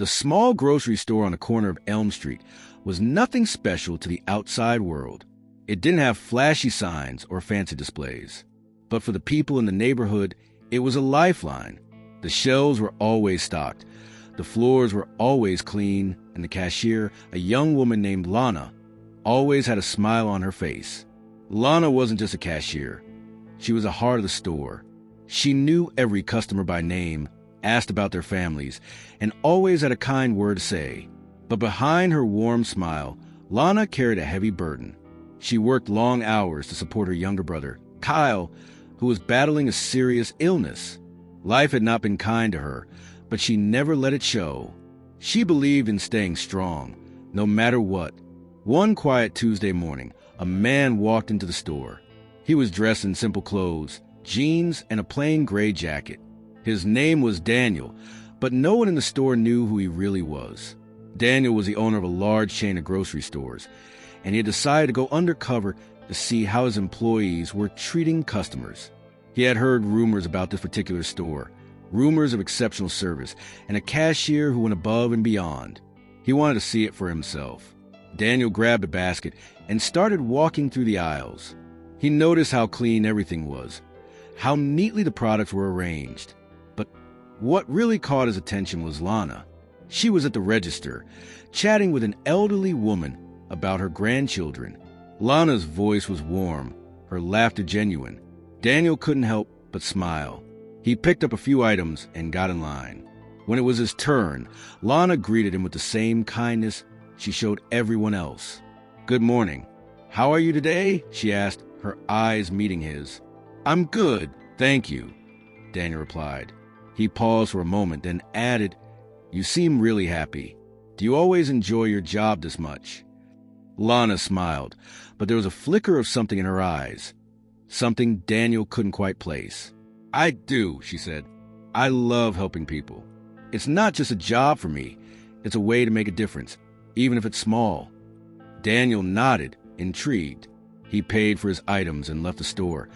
The small grocery store on the corner of Elm Street was nothing special to the outside world. It didn't have flashy signs or fancy displays. But for the people in the neighborhood, it was a lifeline. The shelves were always stocked. The floors were always clean, and the cashier, a young woman named Lana, always had a smile on her face. Lana wasn't just a cashier. She was the heart of the store. She knew every customer by name, asked about their families, and always had a kind word to say. But behind her warm smile, Lana carried a heavy burden. She worked long hours to support her younger brother, Kyle, who was battling a serious illness. Life had not been kind to her, but she never let it show. She believed in staying strong, no matter what. One quiet Tuesday morning, a man walked into the store. He was dressed in simple clothes, jeans, and a plain gray jacket. His name was Daniel, but no one in the store knew who he really was. Daniel was the owner of a large chain of grocery stores, and he had decided to go undercover to see how his employees were treating customers. He had heard rumors about this particular store, rumors of exceptional service, and a cashier who went above and beyond. He wanted to see it for himself. Daniel grabbed a basket and started walking through the aisles. He noticed how clean everything was, how neatly the products were arranged. But what really caught his attention was Lana. She was at the register, chatting with an elderly woman about her grandchildren. Lana's voice was warm, her laughter genuine. Daniel couldn't help but smile. He picked up a few items and got in line. When it was his turn, Lana greeted him with the same kindness she showed everyone else. "Good morning. How are you today?" she asked, her eyes meeting his. "I'm good, thank you," Daniel replied. He paused for a moment, then added, "You seem really happy. Do you always enjoy your job this much?" Lana smiled, but there was a flicker of something in her eyes, something Daniel couldn't quite place. "I do," she said. "I love helping people. It's not just a job for me. It's a way to make a difference, even if it's small." Daniel nodded, intrigued. He paid for his items and left the store,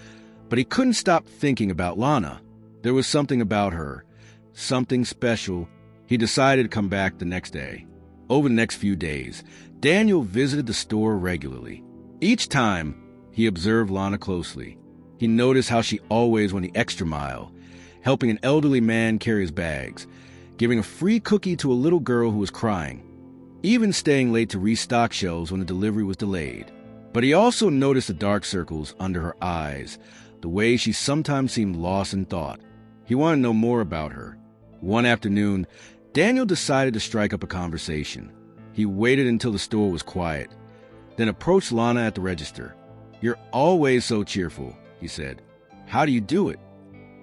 but he couldn't stop thinking about Lana. There was something about her, something special. He decided to come back the next day. Over the next few days, Daniel visited the store regularly. Each time, he observed Lana closely. He noticed how she always went the extra mile, helping an elderly man carry his bags, giving a free cookie to a little girl who was crying, even staying late to restock shelves when the delivery was delayed. But he also noticed the dark circles under her eyes, the way she sometimes seemed lost in thought. He wanted to know more about her. One afternoon, Daniel decided to strike up a conversation. He waited until the store was quiet, then approached Lana at the register. "You're always so cheerful," he said. "How do you do it?"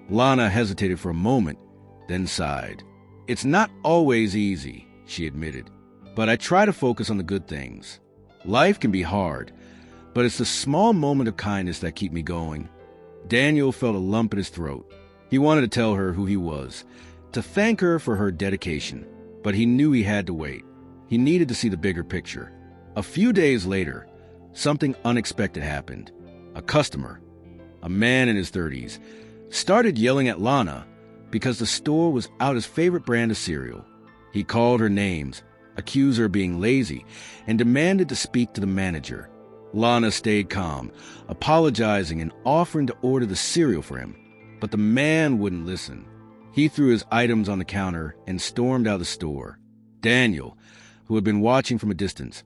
Lana hesitated for a moment, then sighed. "It's not always easy," she admitted, "but I try to focus on the good things. Life can be hard, but it's the small moment of kindness that keep me going." Daniel felt a lump in his throat. He wanted to tell her who he was, to thank her for her dedication, but he knew he had to wait. He needed to see the bigger picture. A few days later, something unexpected happened. A customer, a man in his 30s, started yelling at Lana because the store was out his favorite brand of cereal. He called her names, accused her of being lazy, and demanded to speak to the manager. Lana stayed calm, apologizing and offering to order the cereal for him. But the man wouldn't listen. He threw his items on the counter and stormed out of the store. Daniel, who had been watching from a distance,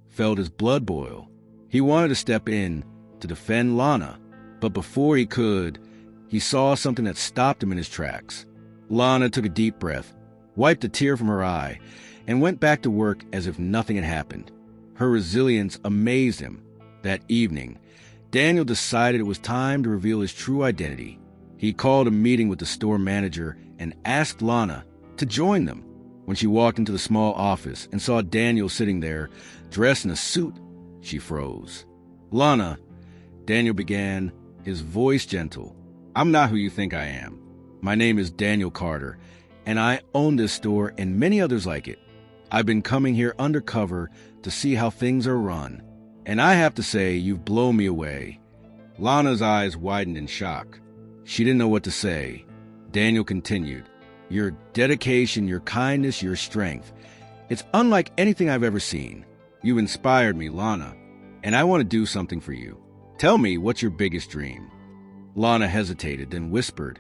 felt his blood boil. He wanted to step in to defend Lana, but before he could, he saw something that stopped him in his tracks. Lana took a deep breath, wiped a tear from her eye, and went back to work as if nothing had happened. Her resilience amazed him. That evening, Daniel decided it was time to reveal his true identity. He called a meeting with the store manager and asked Lana to join them. When she walked into the small office and saw Daniel sitting there, dressed in a suit, she froze. "Lana," Daniel began, his voice gentle, "I'm not who you think I am. My name is Daniel Carter, and I own this store and many others like it. I've been coming here undercover to see how things are run, and I have to say you've blown me away." Lana's eyes widened in shock. She didn't know what to say. Daniel continued, Your dedication, your kindness, your strength. It's unlike anything I've ever seen. You inspired me, Lana, and I want to do something for you. Tell me, what's your biggest dream?" Lana hesitated, then whispered,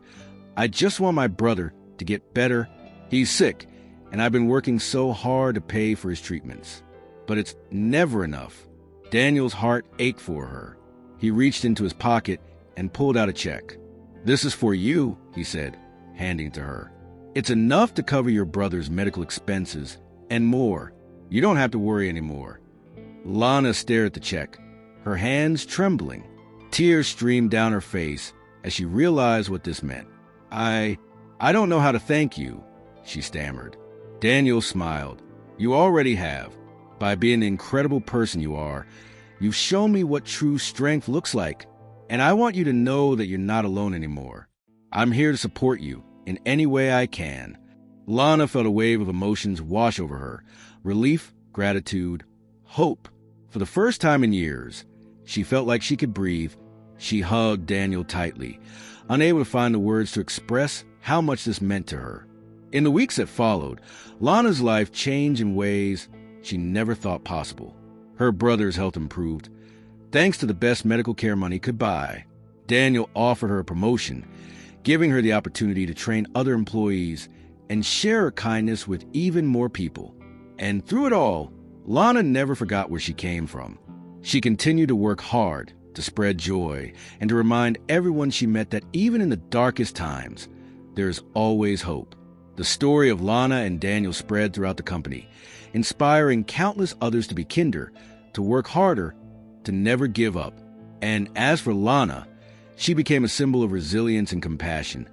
"I just want my brother to get better. He's sick, and I've been working so hard to pay for his treatments. But it's never enough." Daniel's heart ached for her. He reached into his pocket and pulled out a check. "This is for you," he said, handing it to her. "It's enough to cover your brother's medical expenses and more. You don't have to worry anymore." Lana stared at the check, her hands trembling. Tears streamed down her face as she realized what this meant. I don't know how to thank you," she stammered. Daniel smiled. "You already have. By being the incredible person you are, you've shown me what true strength looks like, and I want you to know that you're not alone anymore. I'm here to support you in any way I can." Lana felt a wave of emotions wash over her. Relief, gratitude, hope. For the first time in years, she felt like she could breathe. She hugged Daniel tightly, unable to find the words to express how much this meant to her. In the weeks that followed, Lana's life changed in ways she never thought possible. Her brother's health improved, thanks to the best medical care money could buy. Daniel offered her a promotion, giving her the opportunity to train other employees and share her kindness with even more people. And through it all, Lana never forgot where she came from. She continued to work hard to spread joy and to remind everyone she met that even in the darkest times, there is always hope. The story of Lana and Daniel spread throughout the company, inspiring countless others to be kinder, to work harder, to never give up. And as for Lana, she became a symbol of resilience and compassion,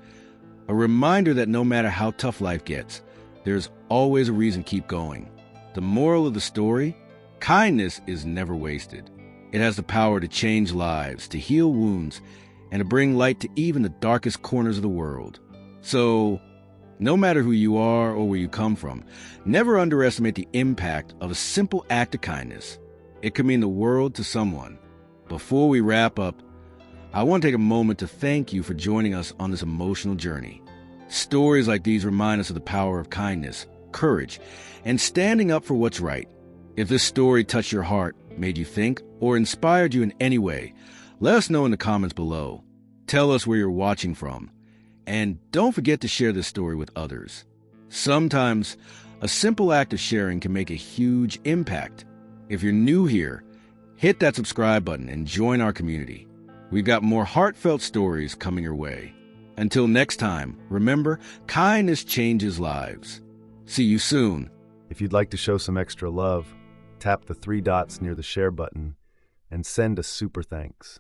a reminder that no matter how tough life gets, there's always a reason to keep going. The moral of the story? Kindness is never wasted. It has the power to change lives, to heal wounds, and to bring light to even the darkest corners of the world. So, no matter who you are or where you come from, never underestimate the impact of a simple act of kindness. It could mean the world to someone. Before we wrap up, I want to take a moment to thank you for joining us on this emotional journey. Stories like these remind us of the power of kindness, courage, and standing up for what's right. If this story touched your heart, made you think, or inspired you in any way, let us know in the comments below. Tell us where you're watching from. And don't forget to share this story with others. Sometimes, a simple act of sharing can make a huge impact. If you're new here, hit that subscribe button and join our community. We've got more heartfelt stories coming your way. Until next time, remember, kindness changes lives. See you soon. If you'd like to show some extra love, tap the 3 dots near the share button and send a super thanks.